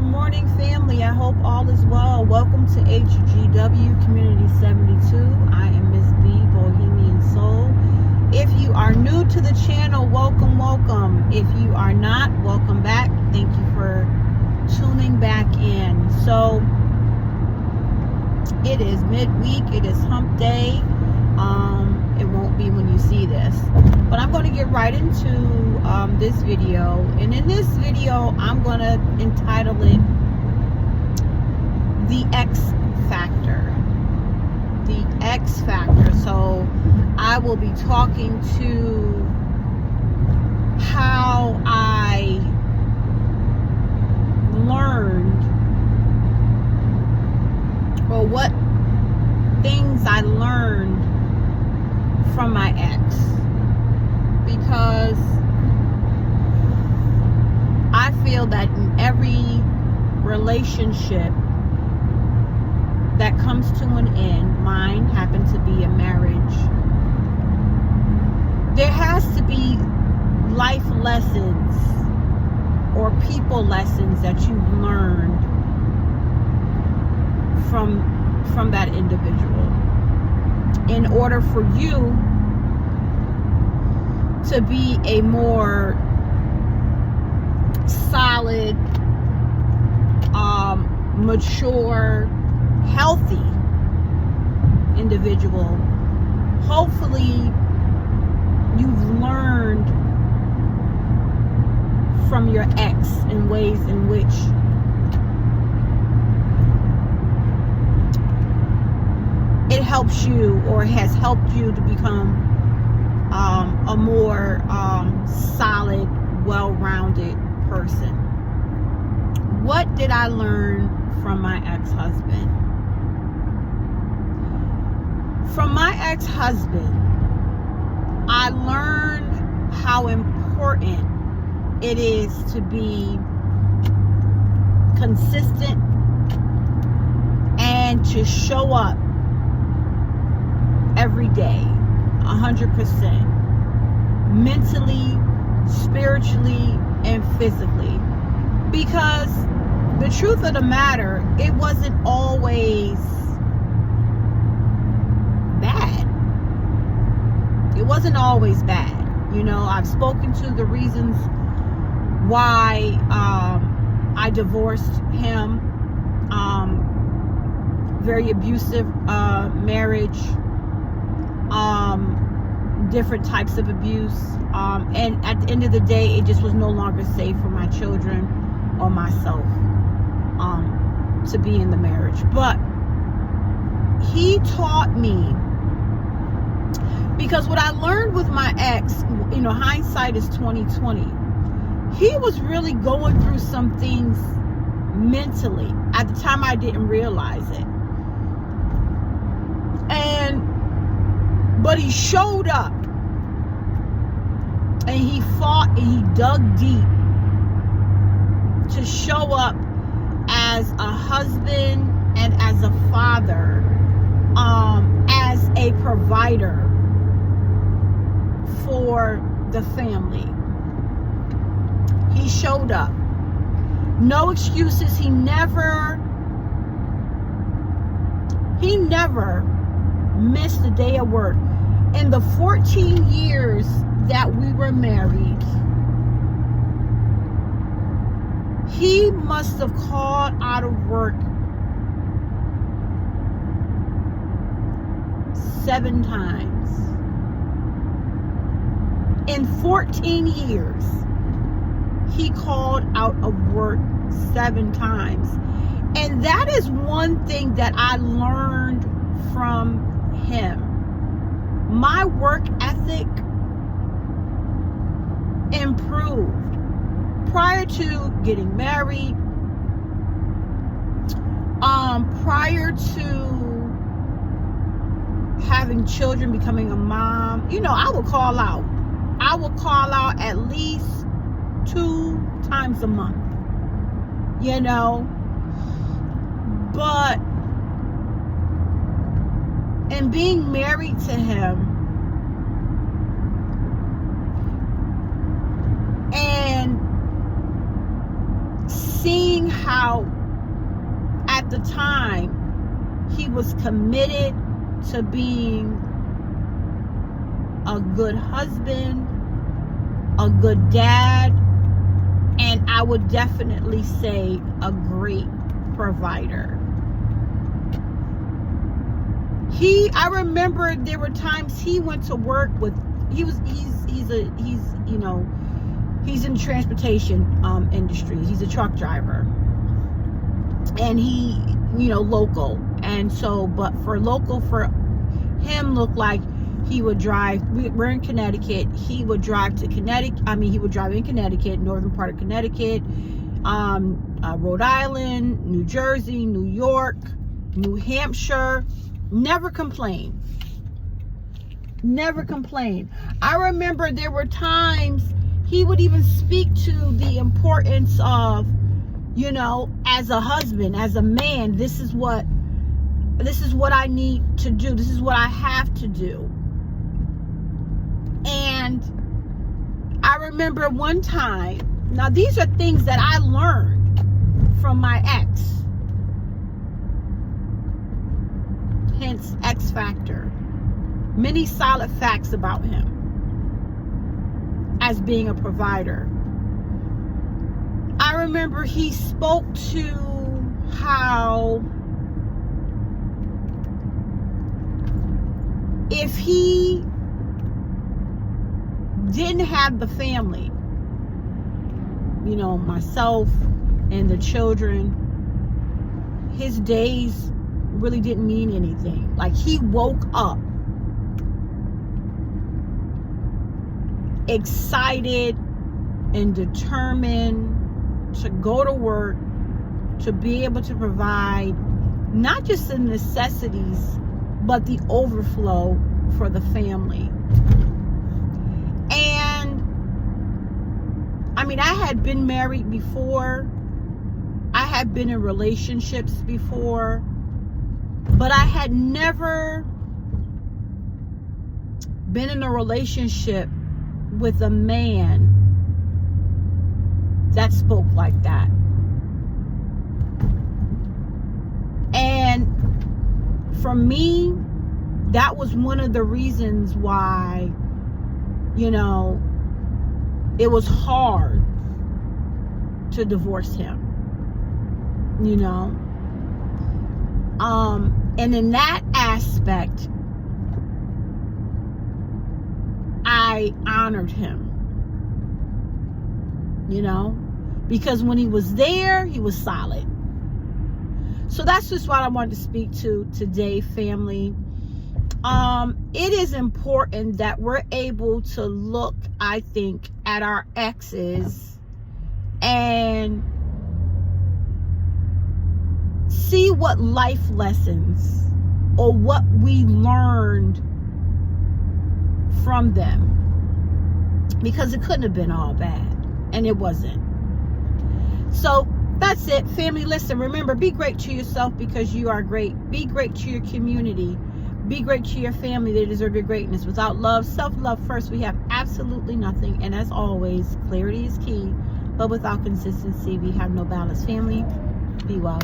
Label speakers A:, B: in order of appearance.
A: morning, family. I hope all is well. Welcome to HGW Community 72. I am Miss B, Bohemian Soul. If you are new to the channel, welcome. If you are not, welcome back. Thank you for tuning back in. So, it is midweek. It is hump day. It won't be when you see this, but I'm going to get right into this video. And in this video, I'm going to entitle it The X Factor. The X Factor. So I will be talking to how I learned, or what things I learned from my ex, because I feel that in every relationship that comes to an end, mine happened to be a marriage, there has to be life lessons or people lessons that you've learned from that individual, in order for you to be a more solid, mature, healthy individual. Hopefully you've learned from your ex in ways in which it helps you, or has helped you, to become a more solid, well-rounded person. What did I learn from my ex-husband? From my ex-husband, I learned how important it is to be consistent and to show up every day, 100%, mentally, spiritually, and physically. Because the truth of the matter, it wasn't always bad. It wasn't always bad. You know, I've spoken to the reasons why I divorced him. Very abusive marriage. Different types of abuse, and at the end of the day, it just was no longer safe for my children or myself to be in the marriage. But he taught me, because what I learned with my ex, you know, hindsight is 2020. He was really going through some things mentally. At the time, I didn't realize it. But he showed up, and he fought, and he dug deep to show up as a husband and as a father, as a provider for the family. He showed up. No excuses. He never missed a day of work. In the 14 years that we were married, he must have called out of work 7 times. In 14 years, he called out of work 7 times. And that is one thing that I learned from him. My work ethic improved prior to getting married, prior to having children, becoming a mom. You know, I would call out at least 2 times a month, you know. But and being married to him, and seeing how at the time he was committed to being a good husband, a good dad, and I would definitely say a great provider. I remember there were times he went to work with, he's in the transportation industry. He's a truck driver, and he, local. And so, but for him looked like he would drive, we're in Connecticut, he would drive to Connecticut, he would drive in Connecticut, northern part of Connecticut, Rhode Island, New Jersey, New York, New Hampshire. Never complained. Never complained. I remember there were times he would even speak to the importance of, as a husband, as a man, this is what I need to do. This is what I have to do. And I remember one time, now these are things that I learned from my ex. Hence X Factor. Many solid facts about him as being a provider. I remember he spoke to how if he didn't have the family, myself and the children, his days really didn't mean anything. Like, he woke up excited and determined to go to work, to be able to provide not just the necessities, but the overflow for the family. And I had been married before, I had been in relationships before, but I had never been in a relationship with a man that spoke like that. And for me, that was one of the reasons why, it was hard to divorce him, and in that aspect, I honored him, because when he was there, he was solid. So that's just what I wanted to speak to today, family. It is important that we're able to look, I think, at our exes and see what life lessons or what we learned from them, because it couldn't have been all bad, and it wasn't. So that's it, family. Listen, remember, be great to yourself because you are great. Be great to your community. Be great to your family. They deserve your greatness. Without love, self-love first, we have absolutely nothing. And as always, clarity is key, but without consistency, we have no balance. Family, be well.